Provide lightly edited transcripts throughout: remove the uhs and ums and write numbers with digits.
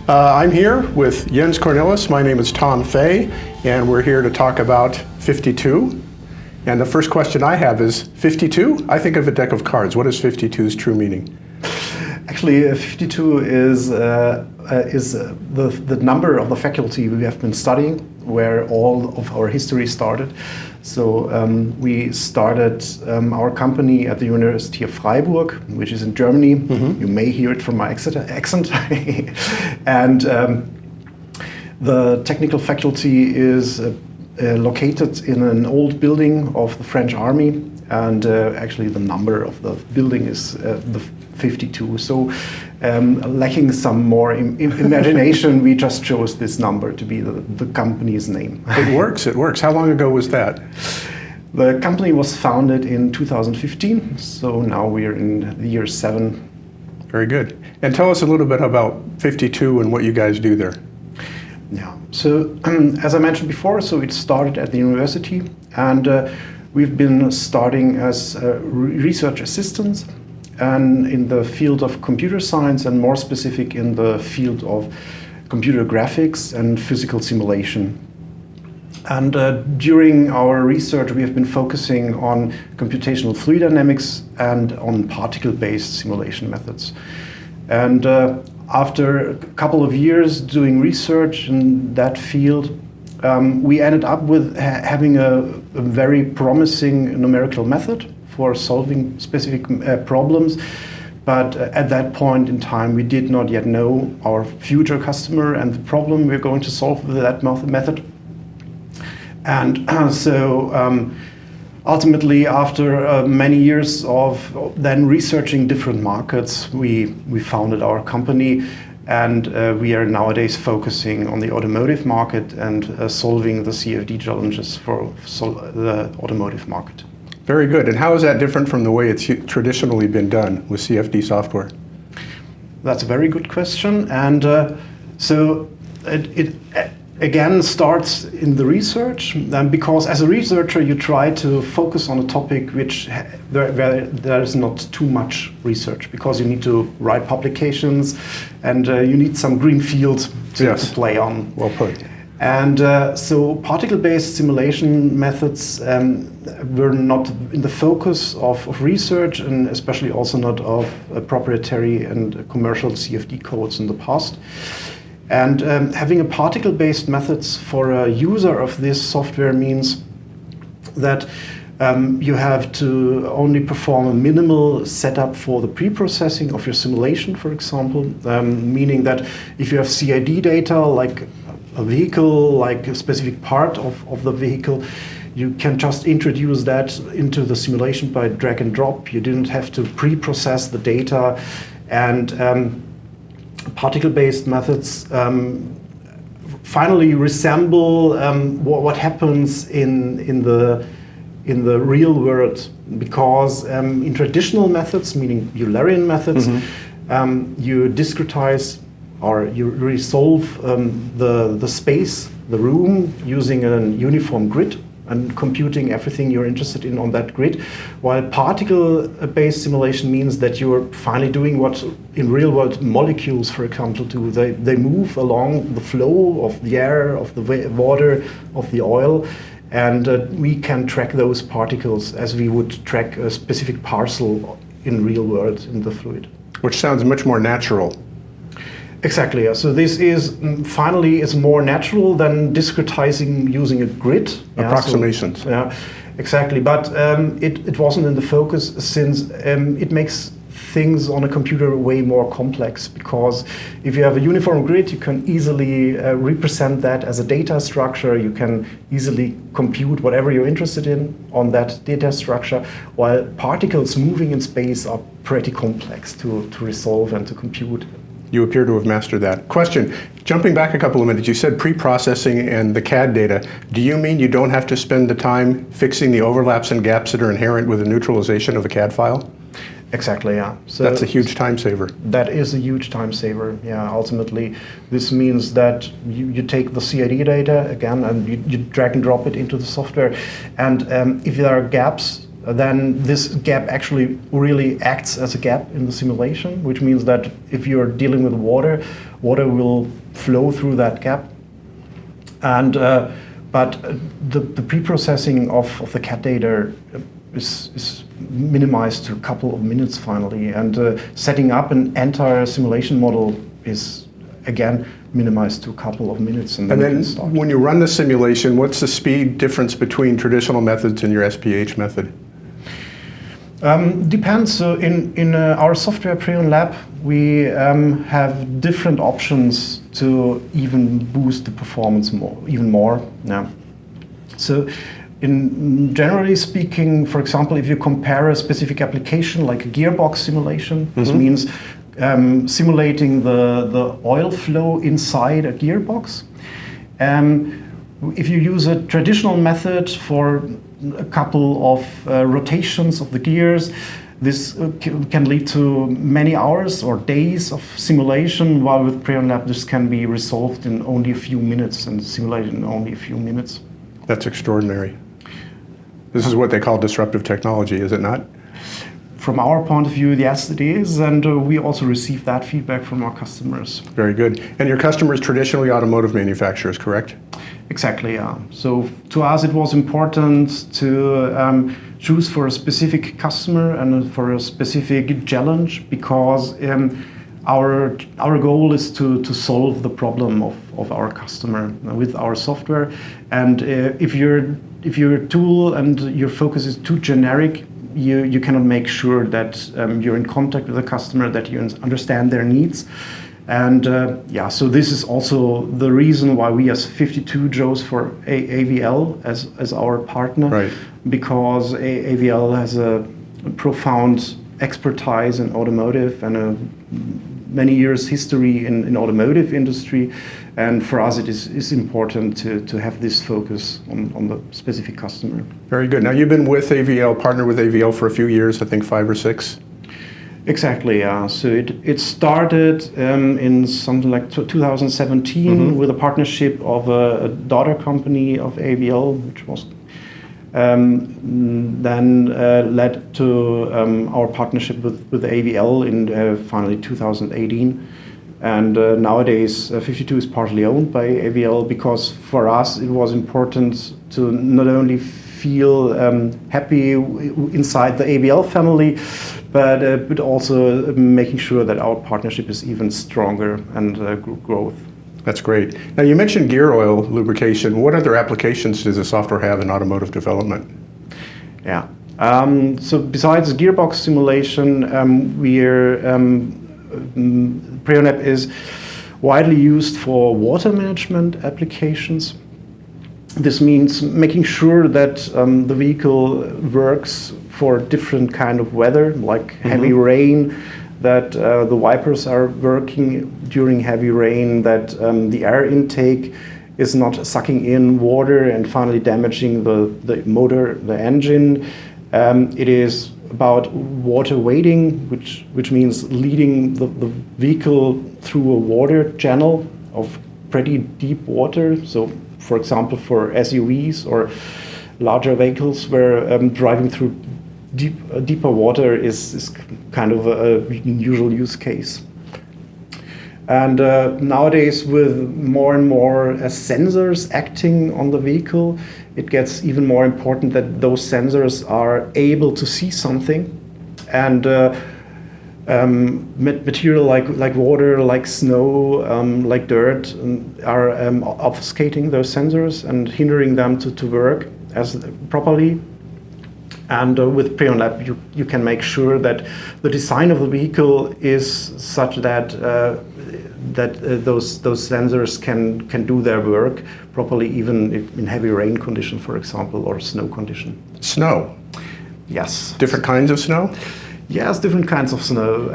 I'm here with Jens Cornelis. My name is Tom Fay, and we're here to talk about 52. And the first question I have is, 52? I think of a deck of cards. What is 52's true meaning? Actually, 52 is the number of the faculty we have been studying, where all of our history started. So we started our company at the University of Freiburg, which is in Germany. Mm-hmm. You may hear it from my accent. And the technical faculty is located in an old building of the French Army, and actually the number of the building is the 52. So lacking some more imagination, we just chose this number to be the company's name. It works. How long ago was that? The company was founded in 2015, so now we're in year 7. Very good. And tell us a little bit about 52 and what you guys do there. Yeah, so as I mentioned before, so it started at the university, and we've been starting as research assistants and in the field of computer science, and more specific in the field of computer graphics and physical simulation. And during our research, we have been focusing on computational fluid dynamics and on particle-based simulation methods. And after a couple of years doing research in that field, we ended up with having a very promising numerical method for solving specific problems. But at that point in time, we did not yet know our future customer and the problem we're going to solve with that method. And so ultimately, after many years of then researching different markets, we founded our company, and we are nowadays focusing on the automotive market and solving the CFD challenges for the automotive market. Very good. And how is that different from the way it's traditionally been done with CFD software? That's a very good question. And so it again starts in the research, because as a researcher you try to focus on a topic where there is not too much research, because you need to write publications and you need some green field to play on. Well put. And so particle-based simulation methods were not in the focus of research, and especially also not of proprietary and commercial CFD codes in the past. And having a particle-based methods for a user of this software means that you have to only perform a minimal setup for the pre-processing of your simulation, for example, meaning that if you have CAD data like a vehicle, like a specific part of the vehicle, you can just introduce that into the simulation by drag and drop. You didn't have to pre-process the data. And particle-based methods finally resemble what happens in the real world, because in traditional methods, meaning Eulerian methods, you discretize or you resolve the space, the room, using a uniform grid and computing everything you're interested in on that grid, while particle-based simulation means that you're finally doing what in real-world molecules, for example, do. They move along the flow of the air, of the water, of the oil, and we can track those particles as we would track a specific parcel in real world in the fluid. Which sounds much more natural. Exactly. Yeah. So this is finally is more natural than discretizing using a grid. Approximations. Yeah, exactly. But it wasn't in the focus, since it makes things on a computer way more complex, because if you have a uniform grid, you can easily represent that as a data structure. You can easily compute whatever you're interested in on that data structure, while particles moving in space are pretty complex to resolve and to compute. You appear to have mastered that. Question, jumping back a couple of minutes, you said pre-processing and the CAD data. Do you mean you don't have to spend the time fixing the overlaps and gaps that are inherent with the neutralization of a CAD file? Exactly, yeah. So that's a huge time saver. That is a huge time saver, yeah. Ultimately, this means that you take the CAD data again and you drag and drop it into the software. And if there are gaps then this gap actually really acts as a gap in the simulation, which means that if you're dealing with water, water will flow through that gap. And but the pre-processing of the CAD data is minimized to a couple of minutes finally, and setting up an entire simulation model is again minimized to a couple of minutes, and then you can start. When you run the simulation, what's the speed difference between traditional methods and your SPH method? Depends. So in our software PreonLab, we have different options to even boost the performance even more. Yeah. So generally speaking, for example, if you compare a specific application like a gearbox simulation, this means simulating the oil flow inside a gearbox. If you use a traditional method for a couple of rotations of the gears, this can lead to many hours or days of simulation, while with PreonLab this can be resolved in only a few minutes and simulated in only a few minutes. That's extraordinary. This is what they call disruptive technology, is it not? From our point of view, yes, it is, and we also receive that feedback from our customers. Very good. And your customers traditionally automotive manufacturers, correct? Exactly, yeah. So to us it was important to choose for a specific customer and for a specific challenge, because our goal is to solve the problem of our customer with our software. And if your tool and your focus is too generic, you cannot make sure that you're in contact with the customer, that you understand their needs. And yeah, so this is also the reason why we as 52 chose for AVL as our partner, right. Because AVL has a profound expertise in automotive and a many years history in automotive industry, and for us it is important to have this focus on the specific customer. Very good. Now you've been with AVL, partnered with AVL for a few years, I think 5 or 6. Exactly, yeah. So it started in something like 2017 with a partnership of a daughter company of AVL, which was then led to our partnership with AVL in finally 2018. And nowadays 52 is partly owned by AVL, because for us it was important to not only feel happy inside the AVL family, but also making sure that our partnership is even stronger and growth. That's great. Now you mentioned gear oil lubrication. What other applications does the software have in automotive development? Yeah. So besides gearbox simulation, PreonLab is widely used for water management applications. This means making sure that the vehicle works for different kind of weather, like heavy rain, that the wipers are working during heavy rain, that the air intake is not sucking in water and finally damaging the motor, the engine. It is about water wading, which means leading the vehicle through a water channel of pretty deep water. So, for example, for SUVs or larger vehicles where driving through deeper water is kind of a usual use case. And nowadays, with more and more sensors acting on the vehicle, it gets even more important that those sensors are able to see something, and material like water, like snow, like dirt are obfuscating those sensors and hindering them to work as properly. And with PreonLab, you can make sure that the design of the vehicle is such that those sensors can do their work properly, even in heavy rain condition, for example, or snow condition. Snow? Yes. Different kinds of snow? Yes, different kinds of snow.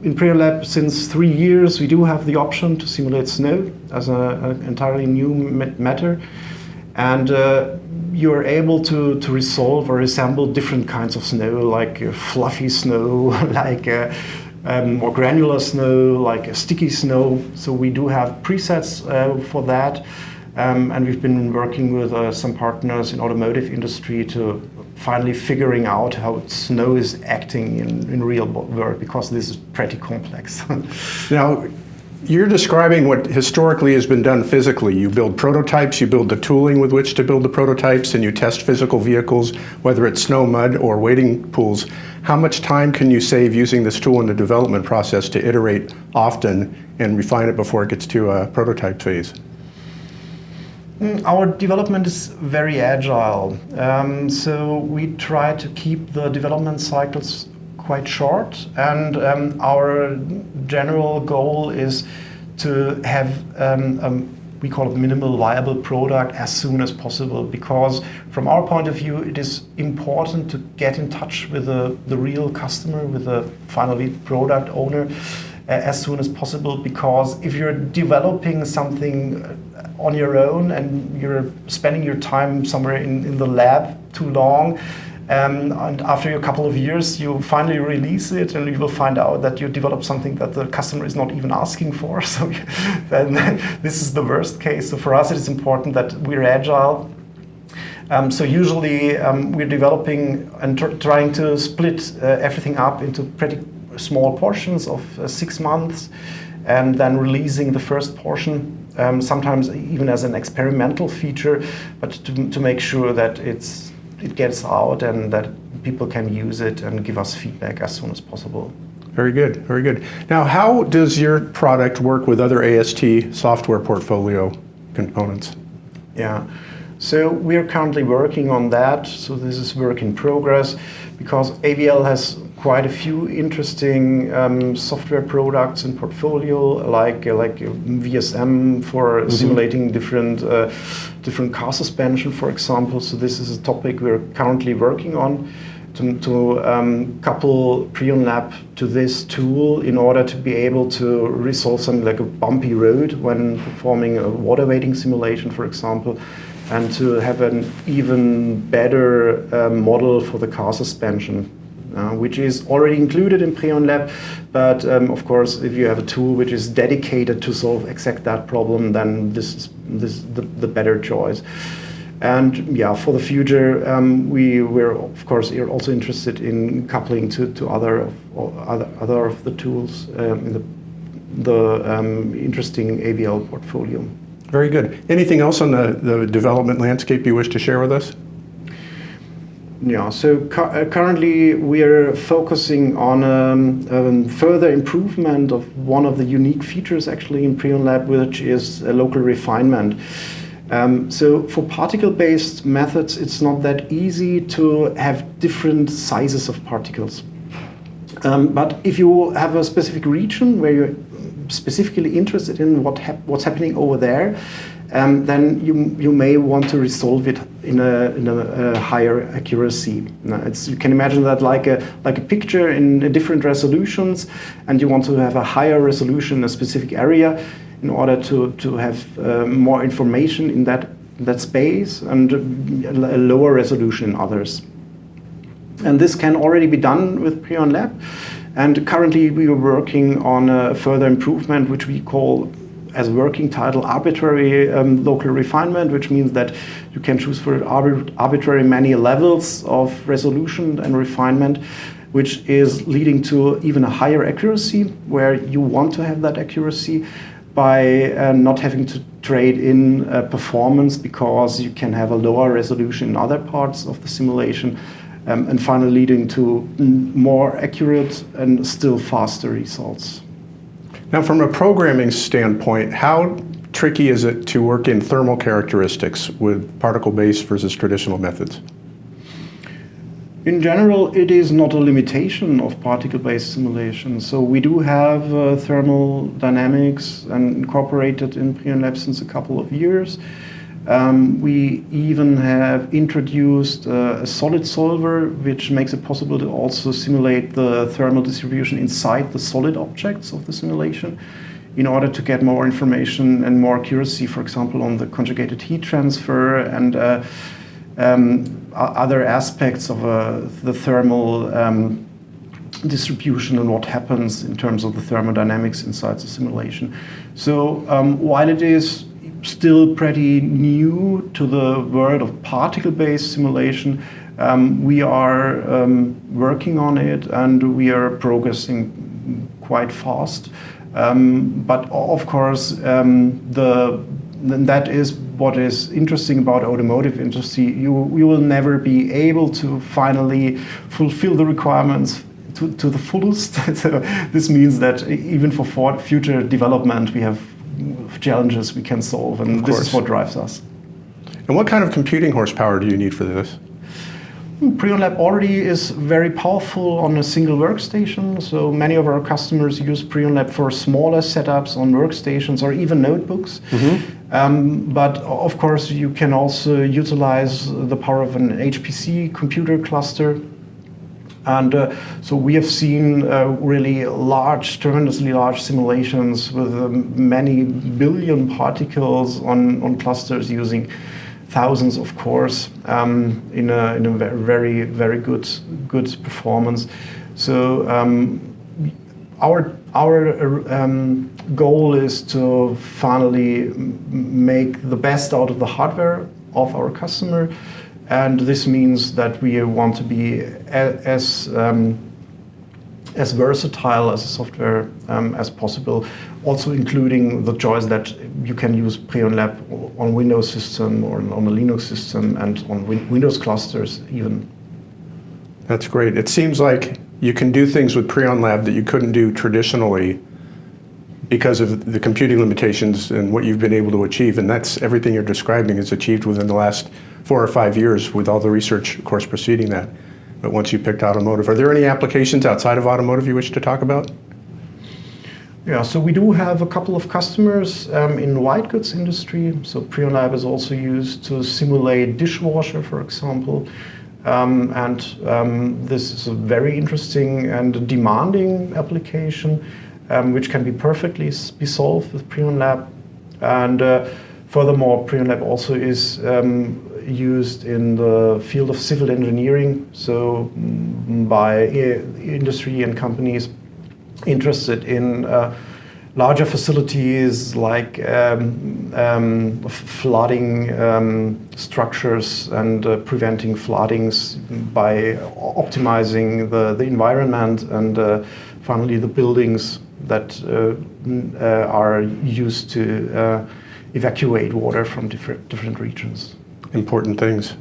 In PreonLab, since 3 years, we do have the option to simulate snow as an entirely new matter. And you're able to resolve or assemble different kinds of snow, like fluffy snow, like more granular snow, like sticky snow. So we do have presets for that. And we've been working with some partners in automotive industry to finally figuring out how snow is acting in real world, because this is pretty complex. Now, you're describing what historically has been done physically. You build prototypes, you build the tooling with which to build the prototypes, and you test physical vehicles, whether it's snow, mud, or wading pools. How much time can you save using this tool in the development process to iterate often and refine it before it gets to a prototype phase? Our development is very agile, so we try to keep the development cycles quite short, and our general goal is to have we call it minimal viable product as soon as possible, because from our point of view it is important to get in touch with the real customer, with the final product owner as soon as possible, because if you're developing something on your own and you're spending your time somewhere in the lab too long, and after a couple of years you finally release it and you will find out that you developed something that the customer is not even asking for. So then this is the worst case. So for us it is important that we're agile. So usually we're developing and trying to split everything up into pretty small portions of 6 months, and then releasing the first portion, sometimes even as an experimental feature, but to make sure that it gets out and that people can use it and give us feedback as soon as possible. Very good, very good. Now, how does your product work with other AST software portfolio components? Yeah, so we are currently working on that. So this is work in progress, because AVL has quite a few interesting software products in portfolio, like VSM for simulating different car suspension, for example. So this is a topic we're currently working on to couple PreonLab to this tool in order to be able to resolve something like a bumpy road when performing a water wading simulation, for example, and to have an even better model for the car suspension. Which is already included in PreonLab, but of course, if you have a tool which is dedicated to solve exact that problem, then this is the better choice. And yeah, for the future, we're of course also interested in coupling to other of the tools in the interesting AVL portfolio. Very good. Anything else on the development landscape you wish to share with us? Yeah, so currently we are focusing on further improvement of one of the unique features actually in PreonLab, which is a local refinement. So for particle-based methods, it's not that easy to have different sizes of particles. But if you have a specific region where you're specifically interested in what's happening over there, then you may want to resolve it in a higher accuracy. You can imagine that like a picture in different resolutions, and you want to have a higher resolution in a specific area in order to have more information in that space, and a lower resolution in others. And this can already be done with PreonLab. And currently we are working on a further improvement, which we call, as a working title, arbitrary local refinement, which means that you can choose for arbitrary many levels of resolution and refinement, which is leading to even a higher accuracy, where you want to have that accuracy by not having to trade in performance, because you can have a lower resolution in other parts of the simulation, and finally leading to more accurate and still faster results. Now, from a programming standpoint, how tricky is it to work in thermal characteristics with particle-based versus traditional methods? In general, it is not a limitation of particle-based simulation. So we do have thermal dynamics and incorporated in PreonLab since a couple of years. We even have introduced a solid solver, which makes it possible to also simulate the thermal distribution inside the solid objects of the simulation, in order to get more information and more accuracy, for example, on the conjugated heat transfer and other aspects of the thermal distribution and what happens in terms of the thermodynamics inside the simulation. So while it is still pretty new to the world of particle-based simulation. We are working on it, and we are progressing quite fast. But of course, that is what is interesting about automotive industry. You will never be able to finally fulfill the requirements to the fullest. So this means that even for future development, we have challenges we can solve, and this is what drives us. And what kind of computing horsepower do you need for this? PreonLab already is very powerful on a single workstation, so many of our customers use PreonLab for smaller setups on workstations or even notebooks. But of course, you can also utilize the power of an HPC computer cluster. And so we have seen really tremendously large simulations with many billion particles on clusters using thousands of cores in a very, very good performance. So our goal is to finally make the best out of the hardware of our customer, and this means that we want to be as versatile as a software as possible, also including the choice that you can use PreonLab on Windows system or on a Linux system and on Windows clusters even. That's great. It seems like you can do things with PreonLab that you couldn't do traditionally because of the computing limitations and what you've been able to achieve, and that's everything you're describing is achieved within the last 4 or 5 years with all the research, of course, preceding that. But once you picked automotive, are there any applications outside of automotive you wish to talk about? Yeah, so we do have a couple of customers in white goods industry. So PreonLab is also used to simulate dishwasher, for example. This is a very interesting and demanding application, which can be perfectly be solved with PreonLab. And furthermore, PreonLab also is used in the field of civil engineering, so by industry and companies interested in larger facilities like flooding structures and preventing floodings by optimizing the environment and finally the buildings that are used to evacuate water from different regions. Important things.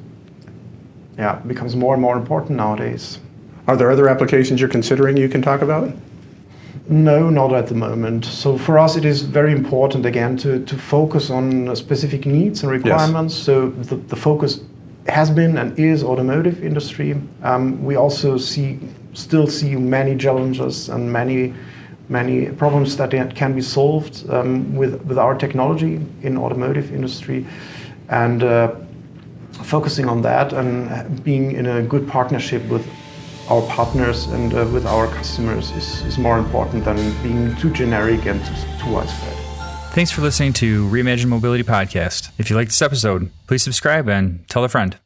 Yeah, it becomes more and more important nowadays. Are there other applications you're considering you can talk about? No, not at the moment. So for us, it is very important, again, to focus on specific needs and requirements. Yes. So the focus has been and is automotive industry. We also still see many challenges and many problems that can be solved with our technology in automotive industry. And focusing on that and being in a good partnership with our partners and with our customers is more important than being too generic and too widespread. Thanks for listening to Reimagine Mobility Podcast. If you like this episode, please subscribe and tell a friend.